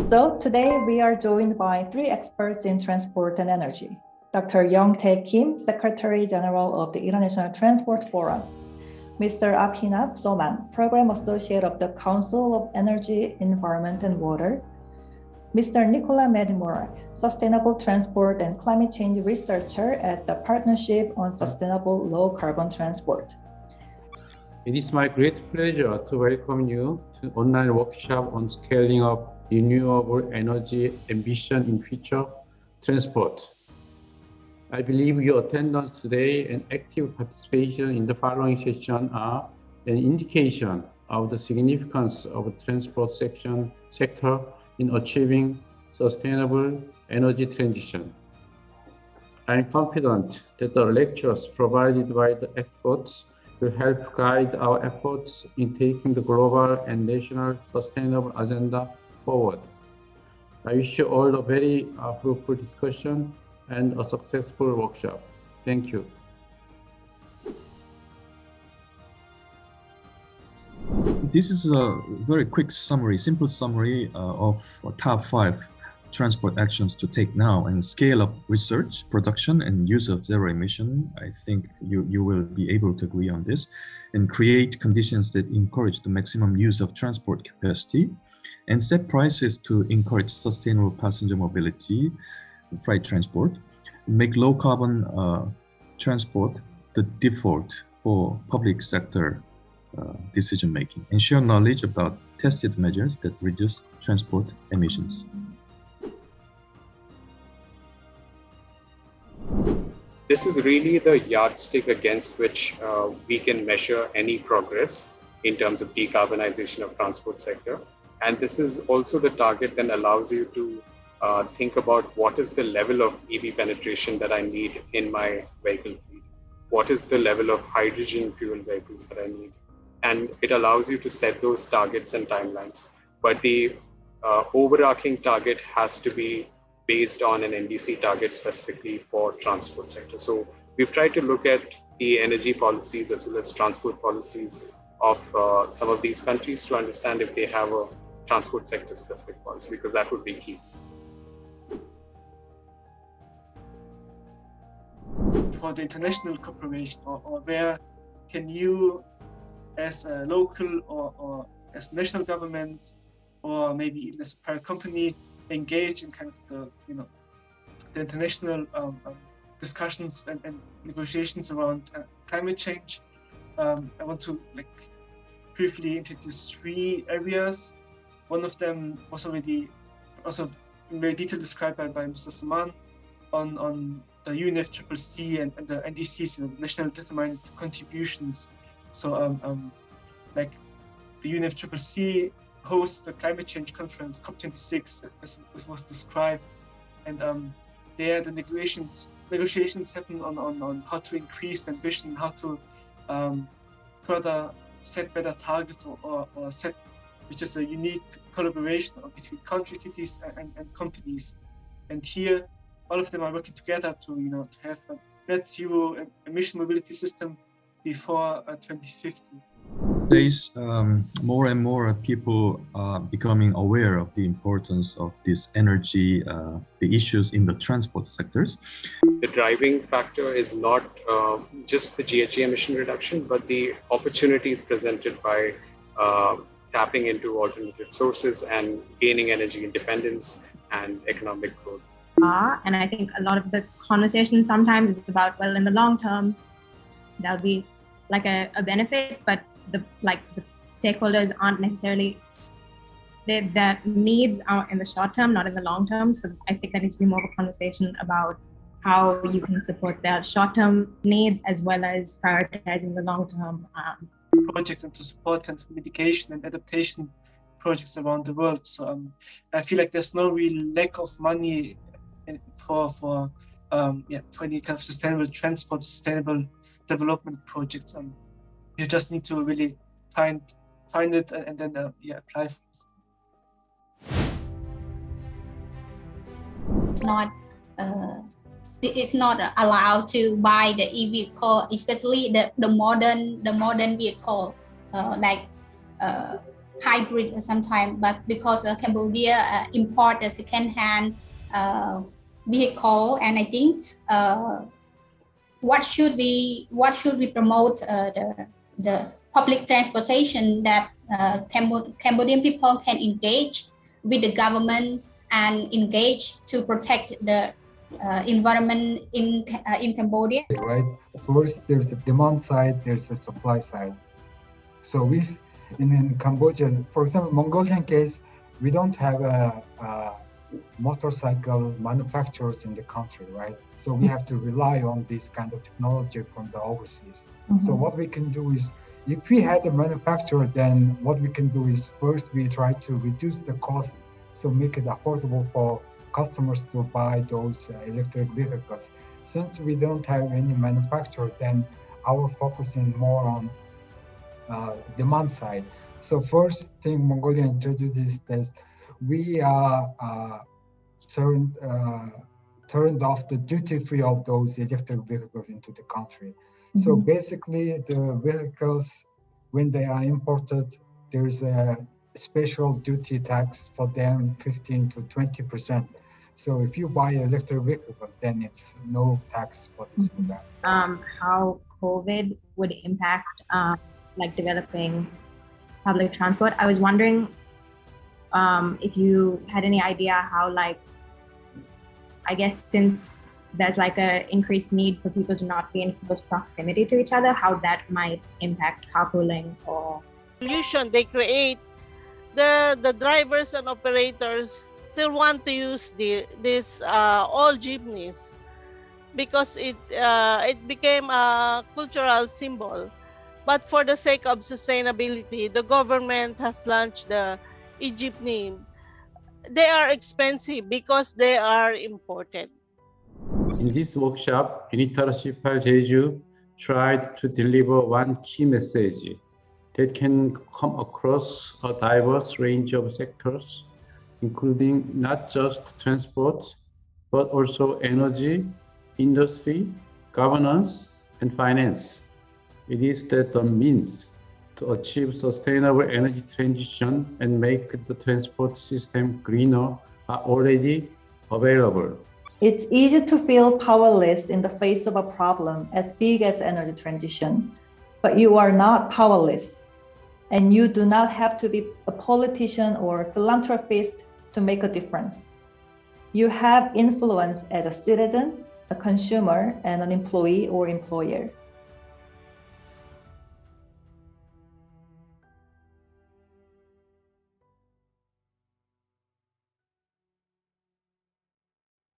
So today we are joined by three experts in transport and energy. Dr. Young-tae Kim, Secretary General of the International Transport Forum. Mr. Abhinav Soman, Program Associate of the Council of Energy, Environment and Water. Mr. Nicola Medimorak, Sustainable Transport and Climate Change Researcher at the Partnership on Sustainable Low Carbon Transport. It is my great pleasure to welcome you to online workshop on scaling up renewable energy ambition in future transport. I believe your attendance today and active participation in the following session are an indication of the significance of the transport sector in achieving sustainable energy transition. I am confident that the lectures provided by the experts will help guide our efforts in taking the global and national sustainable agenda forward. I wish you all a very fruitful discussion and a successful workshop. Thank you. This is a very quick summary, simple summary of top 5 transport actions to take now and scale up research, production, and use of zero emission. I think you will be able to agree on this, and create conditions that encourage the maximum use of transport capacity, and set prices to encourage sustainable passenger mobility, freight transport, make low carbon transport the default for public sector decision making, and share knowledge about tested measures that reduce transport emissions. This is really the yardstick against which we can measure any progress in terms of decarbonization of transport sector. And this is also the target that allows you to think about what is the level of EV penetration that I need in my vehicle fleet. What is the level of hydrogen fuel vehicles that I need? And it allows you to set those targets and timelines. But the overarching target has to be based on an NDC target specifically for transport sector. So we've tried to look at the energy policies as well as transport policies of some of these countries to understand if they have a transport sector specific policy, because that would be key. For the international cooperation, or where can you as a local or as national government, or maybe as a private company, engage in kind of the international discussions and negotiations around climate change. I want to briefly introduce 3 areas. One of them was already also in very detail described by Mr. Suman on the UNFCCC and the NDCs, the national determined contributions. So like the UNFCCC hosts the climate change conference COP26 as it was described, and there the negotiations happen on how to increase the ambition, how to further set better targets or set which is a unique collaboration between countries, cities, and companies. And here, all of them are working together to have a net zero emission mobility system before 2050. Nowadays, more and more people are becoming aware of the importance of this energy, the issues in the transport sectors. The driving factor is not just the GHG emission reduction, but the opportunities presented by tapping into alternative sources and gaining energy independence and economic growth. And I think a lot of the conversation sometimes is about, well, in the long term, that'll be like a benefit, but the stakeholders aren't necessarily, their needs are in the short term, not in the long term. So I think there needs to be more of a conversation about how you can support their short-term needs as well as prioritizing the long-term projects, and to support kind of mitigation and adaptation projects around the world. So I feel like there's no real lack of money for any kind of sustainable transport, sustainable development projects. You just need to really find it and then apply for it. It's not allowed to buy the e-vehicle, especially the modern vehicle like hybrid sometimes, but because Cambodia import a second-hand vehicle, and I think what should we promote the public transportation that Cambodian people can engage with the government and engage to protect the environment in Cambodia. Right. First, there's a demand side, there's a supply side. So if in Cambodia, for example, Mongolian case, we don't have a motorcycle manufacturers in the country, right? So we have to rely on this kind of technology from the overseas. So what we can do is, if we had a manufacturer, then what we can do is first we try to reduce the cost, so make it affordable for customers to buy those electric vehicles. Since we don't have any manufacturer, then our focus is more on demand side. So first thing Mongolia introduced is that we turned off the duty free of those electric vehicles into the country. So basically the vehicles, when they are imported, there's a special duty tax for them, 15 to 20%. So if you buy electric vehicles, then it's no tax for this or that. How COVID would impact like developing public transport. I was wondering if you had any idea how, like, I guess since there's like a increased need for people to not be in close proximity to each other, how that might impact carpooling or pollution they create. The drivers and operators still want to use this all jeepneys because it became a cultural symbol. But for the sake of sustainability, the government has launched the e-jeepney. They are expensive because they are imported. In this workshop, UNITAR CIFAL Jeju tried to deliver one key message that can come across a diverse range of sectors, including not just transport, but also energy, industry, governance, and finance. It is that the means to achieve sustainable energy transition and make the transport system greener are already available. It's easy to feel powerless in the face of a problem as big as energy transition, but you are not powerless. And you do not have to be a politician or a philanthropist to make a difference. You have influence as a citizen, a consumer, and an employee or employer.